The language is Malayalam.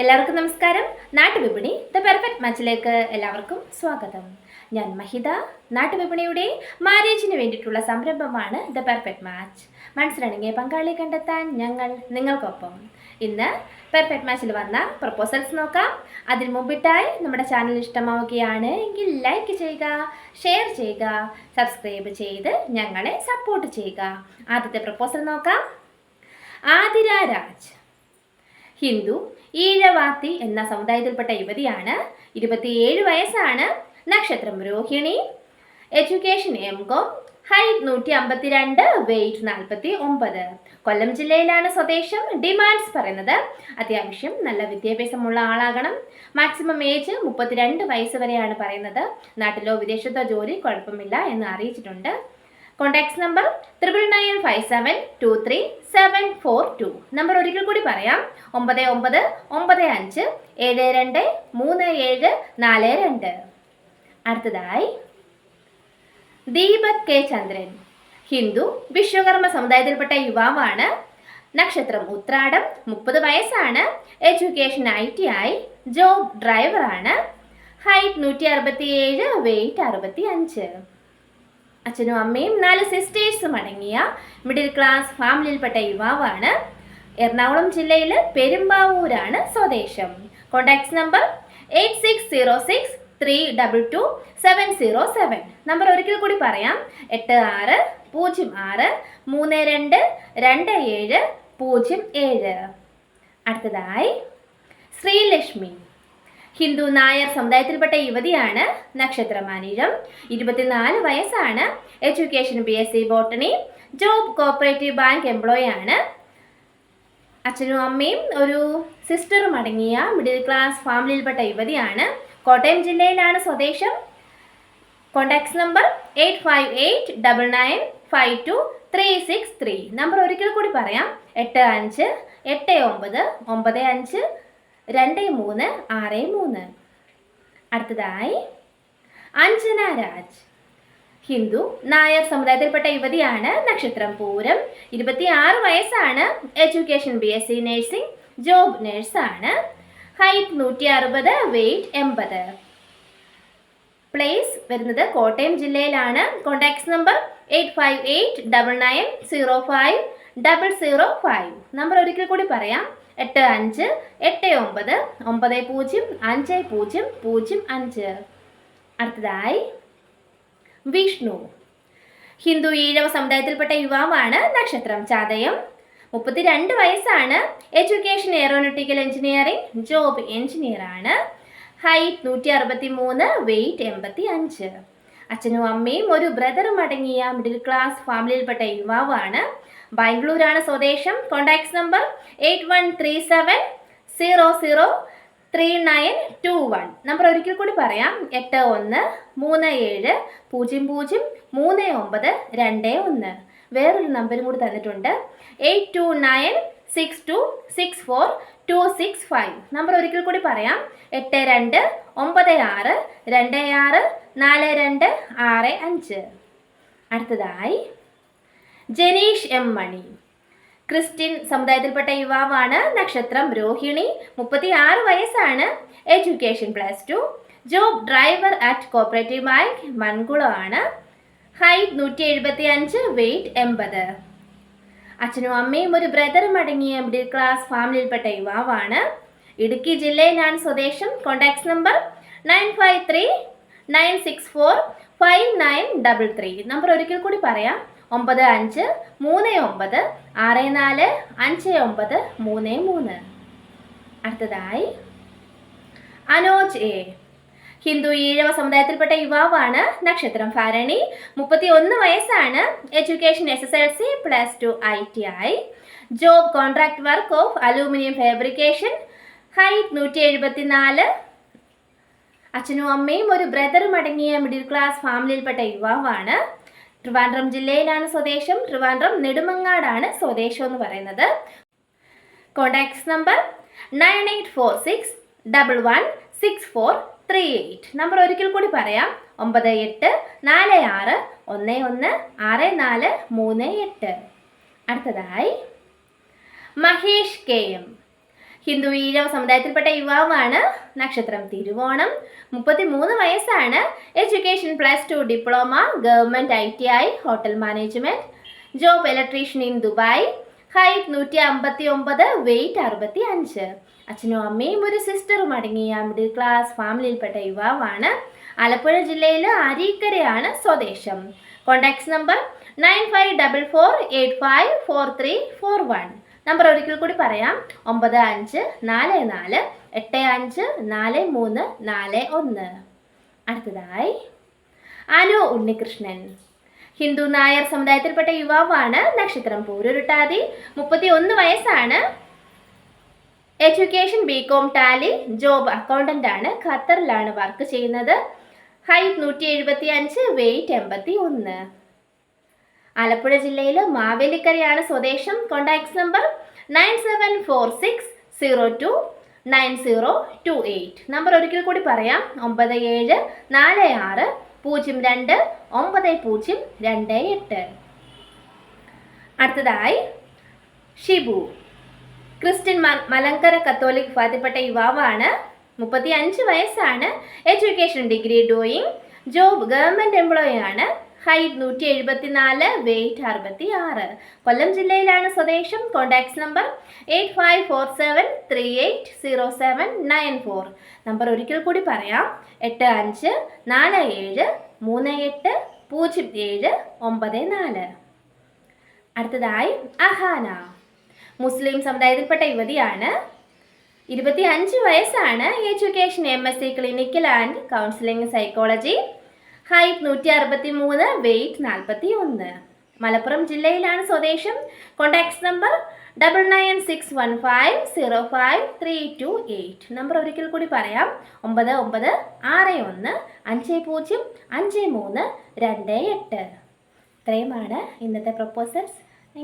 എല്ലാവർക്കും നമസ്കാരം. നാട്ടുവിപണി ദ പെർഫെക്റ്റ് മാച്ചിലേക്ക് എല്ലാവർക്കും സ്വാഗതം. ഞാൻ മഹിത. നാട്ടുവിപണിയുടെ മാരേജിന് വേണ്ടിയിട്ടുള്ള സംരംഭമാണ് ദ പെർഫെക്റ്റ് മാച്ച്. മനസ്സിലാണെങ്കിൽ പങ്കാളിയെ കണ്ടെത്താൻ ഞങ്ങൾ നിങ്ങൾക്കൊപ്പം. ഇന്ന് പെർഫെക്റ്റ് മാച്ചിൽ വന്ന പ്രപ്പോസൽസ് നോക്കാം. അതിന് മുമ്പിട്ടായി നമ്മുടെ ചാനൽ ഇഷ്ടമാവുകയാണ് എങ്കിൽ ലൈക്ക് ചെയ്യുക, ഷെയർ ചെയ്യുക, സബ്സ്ക്രൈബ് ചെയ്ത് ഞങ്ങളെ സപ്പോർട്ട് ചെയ്യുക. ആദ്യത്തെ പ്രപ്പോസൽ നോക്കാം. ആതിര രാജ്, ഹിന്ദു, ഈഴവാത്തി എന്ന സമുദായത്തിൽപ്പെട്ട യുവതിയാണ്. 27 വയസ്സാണ്. നക്ഷത്രം Rohini. Education M Com. Height 152, weight 49. Kollam ജില്ലയിലാണ് സ്വദേശം. ഡിമാൻഡ്സ് പറയുന്നത് അത്യാവശ്യം നല്ല വിദ്യാഭ്യാസമുള്ള ആളാകണം. മാക്സിമം ഏജ് 32 വയസ്സ് വരെയാണ് പറയുന്നത്. നാട്ടിലോ വിദേശത്തോ ജോലി കുഴപ്പമില്ല എന്ന് അറിയിച്ചിട്ടുണ്ട്. Contacts number 9957237742. നമ്പർ ഒരിക്കൽ കൂടി പറയാം: 9995723742. അടുത്തതായി ദീപക് കെ ചന്ദ്രൻ, ഹിന്ദു, വിശ്വകർമ്മ സമുദായത്തിൽപ്പെട്ട യുവാവാണ്. നക്ഷത്രം ഉത്രാടം. 30 വയസ്സാണ്. എഡ്യൂക്കേഷൻ ITI, ജോബ് ഡ്രൈവറാണ്. Height 167, weight 65. അച്ഛനും അമ്മയും 4 സിസ്റ്റേഴ്സും അടങ്ങിയ മിഡിൽ ക്ലാസ് ഫാമിലിയിൽപ്പെട്ട യുവാവാണ്. എറണാകുളം ജില്ലയിൽ പെരുമ്പാവൂരാണ് സ്വദേശം. Contacts number 8606322707. നമ്പർ ഒരിക്കൽ കൂടി പറയാം: 8606322707. അടുത്തതായി ശ്രീലക്ഷ്മി, ഹിന്ദു, നായർ സമുദായത്തിൽപ്പെട്ട യുവതിയാണ്. നക്ഷത്രം അനിഴം. 24 വയസ്സാണ്. Education BSc botany. Job cooperative bank employee ആണ്. അച്ഛനും അമ്മയും ഒരു സിസ്റ്ററും അടങ്ങിയ മിഡിൽ ക്ലാസ് ഫാമിലിയിൽപ്പെട്ട യുവതിയാണ്. കോട്ടയം ജില്ലയിലാണ് സ്വദേശം. Contacts number 8599526363. നമ്പർ ഒരിക്കൽ കൂടി പറയാം: 8589952363. അടുത്തതായി അഞ്ജന രാജ്, ഹിന്ദു, നായർ സമുദായത്തിൽപ്പെട്ട യുവതിയാണ്. നക്ഷത്രം പൂരം. 26 വയസ്സാണ്. എഡ്യൂക്കേഷൻ BSc നഴ്സിംഗ്, ജോബ് നഴ്സാണ്. Height 160, weight 80. പ്ലേസ് വരുന്നത് കോട്ടയം ജില്ലയിലാണ്. Contacts number 8589050005. നമ്പർ ഒരിക്കൽ കൂടി പറയാം: 8589905005. അടുത്തതായി വിഷ്ണു, ഹിന്ദു, ഈഴവ സമുദായത്തിൽപ്പെട്ട യുവാവാണ്. നക്ഷത്രം ചതയം. 32 വയസ്സാണ്. Education aeronautical engineering, job engineer ആണ്. Height 163, weight 85. അച്ഛനും അമ്മയും ഒരു ബ്രദറും അടങ്ങിയ മിഡിൽ ക്ലാസ് ഫാമിലിയിൽപ്പെട്ട യുവാവാണ്. ബാംഗ്ലൂരാണ് സ്വദേശം. Contacts number 8137003921. നമ്പർ ഒരിക്കൽ കൂടി പറയാം: 8137003921. വേറൊരു നമ്പരും കൂടി തന്നിട്ടുണ്ട്: 8296264265. നമ്പർ ഒരിക്കൽ കൂടി പറയാം: 8296264265. അടുത്തതായി ജനീഷ് M. മണി, ക്രിസ്ത്യൻ സമുദായത്തിൽപ്പെട്ട യുവാവാണ്. നക്ഷത്രം രോഹിണി. 36 വയസ്സാണ്. Education +2, job driver at cooperative bank Mankulam ആണ്. Height 175, weight 80. അച്ഛനും അമ്മയും ഒരു ബ്രദറും അടങ്ങിയ മിഡിൽ ക്ലാസ് ഫാമിലിയിൽപ്പെട്ട യുവാവാണ്. ഇടുക്കി ജില്ലയിലാണ് സ്വദേശം. Contacts number 9539645933. നമ്പർ ഒരിക്കൽ കൂടി പറയാം: 9539645933. അടുത്തതായി അനോജ് A, ഹിന്ദു, ഈഴവ സമുദായത്തിൽപ്പെട്ട യുവാവാണ്. നക്ഷത്രം ഭരണി. 31 വയസ്സാണ്. Education SSLC +2 ITI, job contract work of aluminium fabrication. Height 174. അച്ഛനും അമ്മയും ഒരു ബ്രദറും അടങ്ങിയ മിഡിൽ ക്ലാസ് ഫാമിലിയിൽപ്പെട്ട യുവാവാണ്. ട്രിവാൻഡ്രം ജില്ലയിലാണ് സ്വദേശം. ട്രിവാൻഡ്രം നെടുമങ്ങാടാണ് സ്വദേശം എന്ന് പറയുന്നത്. Contacts number 9846116438. നമ്പർ ഒരിക്കൽ കൂടി പറയാം: 9846116438. അടുത്തതായി മഹേഷ് KM, ഹിന്ദു ഈഴവ സമുദായത്തിൽപ്പെട്ട യുവാവാണ്. നക്ഷത്രം തിരുവോണം. 33 വയസ്സാണ്. Education +2 diploma, government ITI, hotel management. Job electrician in Dubai. Height 159, weight 65. അച്ഛനും അമ്മയും ഒരു സിസ്റ്ററും അടങ്ങിയ മിഡിൽ ക്ലാസ് ഫാമിലിയിൽപ്പെട്ട യുവാവാണ്. ആലപ്പുഴ ജില്ലയിലെ അരീക്കരയാണ് സ്വദേശം. Contacts number 9544854341. നമ്പർ ഒരിക്കൽ കൂടി പറയാം, 9544854341. അടുത്തതായി അനു ഉണ്ണികൃഷ്ണൻ. ഹിന്ദു നായർ സമുദായത്തിൽപ്പെട്ട യുവാവാണ്. നക്ഷത്രം പൂരുരുട്ടാതി. 31 വയസ്സാണ്. Education BCom Tally. Job accountant ആണ്. ഖത്തറിലാണ് വർക്ക് ചെയ്യുന്നത്. Height 175, weight 81. ആലപ്പുഴ ജില്ലയിൽ മാവേലിക്കരയാണ് സ്വദേശം. Contacts number 9746029028. നമ്പർ ഒരിക്കൽ കൂടി പറയാം, 9746029028. അടുത്തതായി ഷിബു. ക്രിസ്ത്യൻ മലങ്കര കത്തോലിക് വിഭാഗത്തിൽപ്പെട്ട യുവാവാണ്. 35 വയസ്സാണ്. Education degree doing. Job government employee ആണ്. Height 174, weight 66. കൊല്ലം ജില്ലയിലാണ് സ്വദേശം. Contacts number 8547380794. നമ്പർ ഒരിക്കൽ കൂടി പറയാം, 8547380794. അടുത്തതായി അഹാന. മുസ്ലിം സമുദായത്തിൽപ്പെട്ട യുവതിയാണ്. 25 വയസ്സാണ്. Education MSc clinical and counselling psychology. Height 163, weight 41. Malappuram ജില്ലയിലാണ് സ്വദേശം. Contacts number 9965053328. നമ്പർ ഒരിക്കൽ കൂടി പറയാം, 9961505328. ഇത്രയുമാണ് ഇന്നത്തെ പ്രൊപ്പോസൽസ്.